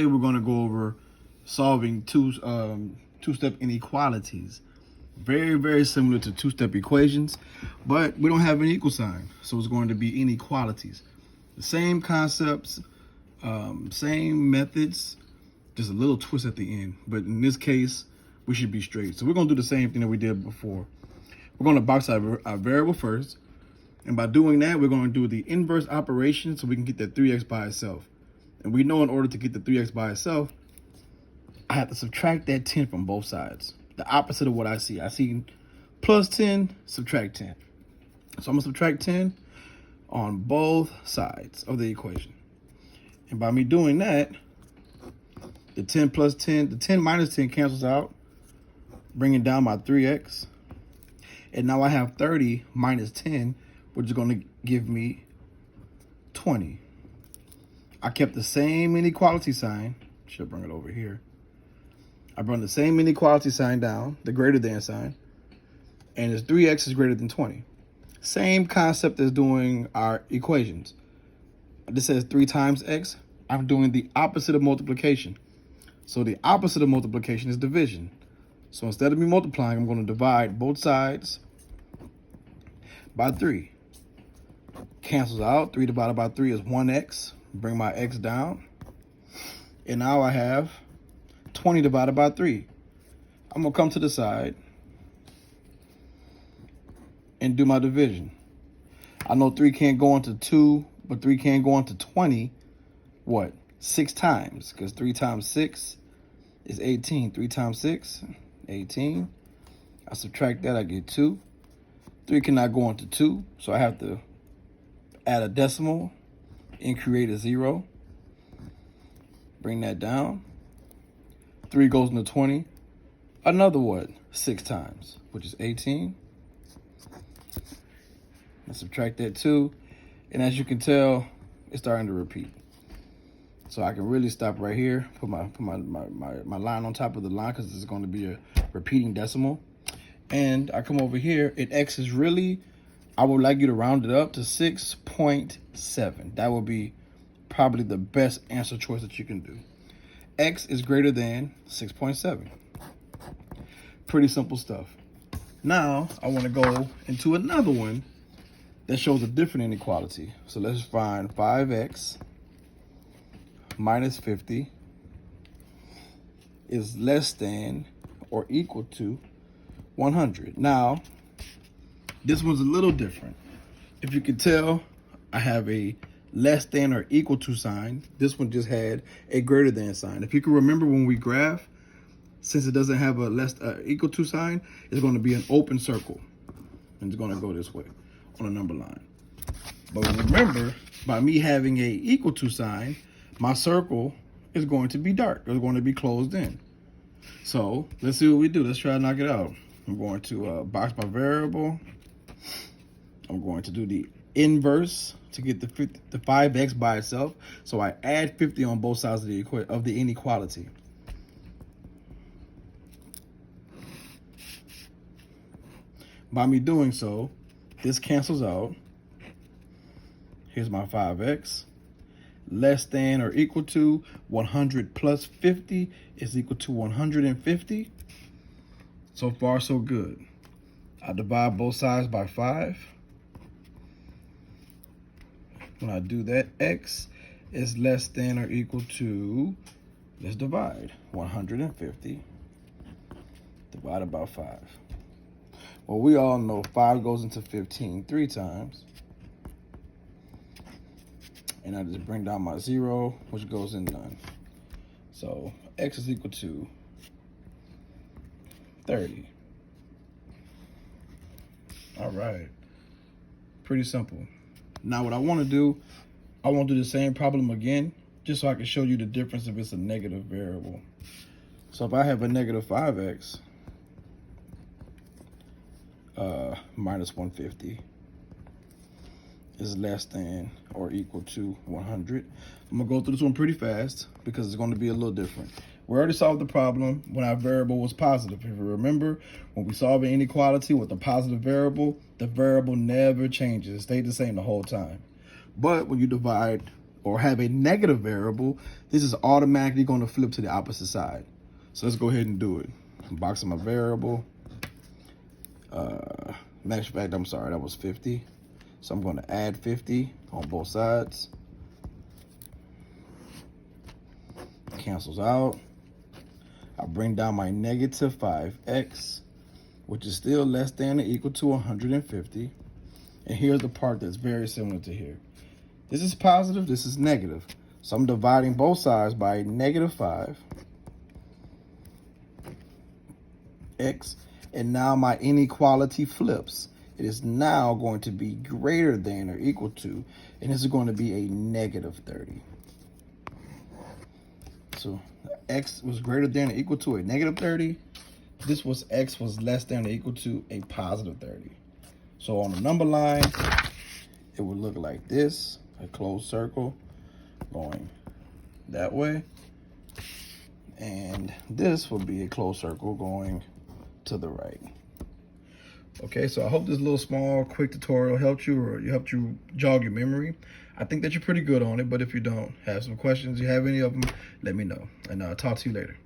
Today we're going to go over solving two-step inequalities. Very similar to two-step equations, but we don't have an equal sign, so it's going to be inequalities. The same concepts, same methods, just a little twist at the end. But in this case, we should be straight. So we're going to do the same thing that we did before. We're going to box out our variable first, and by doing that, we're going to do the inverse operation so we can get that 3x by itself. And we know in order to get the 3x by itself, I have to subtract that 10 from both sides. The opposite of what I see. I see plus 10, subtract 10. So I'm going to subtract 10 on both sides of the equation. And by me doing that, the 10 plus 10, the 10 minus 10 cancels out, bringing down my 3x. And now I have 30 minus 10, which is going to give me 20. I kept the same inequality sign. Should bring it over here. I brought the same inequality sign down, the greater than sign, and it's 3x is greater than 20. Same concept as doing our equations. This says 3 times x. I'm doing the opposite of multiplication. So the opposite of multiplication is division. So instead of me multiplying, I'm going to divide both sides by 3. Cancels out. 3 divided by 3 is 1x. Bring my x down. And now I have 20 divided by 3. I'm going to come to the side and do my division. I know 3 can't go into 2, but 3 can go into 20. What? 6 times. Because 3 times 6 is 18. 3 times 6, 18. I subtract that, I get 2. 3 cannot go into 2, so I have to add a decimal and create a 0. Bring that down. 3 goes into 20. Another what? 6 times, which is 18. I subtract that 2. And as you can tell, it's starting to repeat. So I can really stop right here, put my line on top of the line because it's going to be a repeating decimal. And I come over here, and x is really, I would like you to round it up to 6.7. That would be probably the best answer choice that you can do. X is greater than 6.7. Pretty simple stuff. Now, I want to go into another one that shows a different inequality. So let's find 5x minus 50 is less than or equal to 100. Now, this one's a little different. If you can tell, I have a less than or equal to sign. This one just had a greater than sign. If you can remember when we graph, since it doesn't have a less equal to sign, it's going to be an open circle. And it's going to go this way on a number line. But remember, by me having a equal to sign, my circle is going to be dark. It's going to be closed in. So let's see what we do. Let's try to knock it out. I'm going to box my variable. I'm going to do the inverse to get the 5x by itself. So I add 50 on both sides of the inequality. By me doing so, this cancels out. Here's my 5x. Less than or equal to 100 plus 50 is equal to 150. So far, so good. I divide both sides by 5. When I do that, x is less than or equal to, let's divide, 150 divided by 5. Well, we all know 5 goes into 15 3 times. And I just bring down my 0, which goes in none. So x is equal to 30. All right. Pretty simple. Now what I want to do, I want to do the same problem again, just so I can show you the difference if it's a negative variable. So if I have a negative 5x minus 150 is less than or equal to 100. I'm going to go through this one pretty fast because it's going to be a little different. We already solved the problem when our variable was positive. If you remember, when we solve an inequality with a positive variable, the variable never changes. It stayed the same the whole time. But when you divide or have a negative variable, this is automatically going to flip to the opposite side. So let's go ahead and do it. Box of my variable. Max fact, I'm sorry, that was 50. So I'm going to add 50 on both sides. Cancels out. I bring down my negative 5x, which is still less than or equal to 150. And here's the part that's very similar to here. This is positive, this is negative. So I'm dividing both sides by negative 5x. And now my inequality flips. It is now going to be greater than or equal to, and this is going to be a negative 30. So x was greater than or equal to a negative 30. This was x was less than or equal to a positive 30. So on the number line, it would look like this, a closed circle going that way. And this would be a closed circle going to the right. Okay, so I hope this little small quick tutorial helped you, or helped you jog your memory. I think that you're pretty good on it, but if you don't have some questions, you have any of them, let me know, and I'll talk to you later.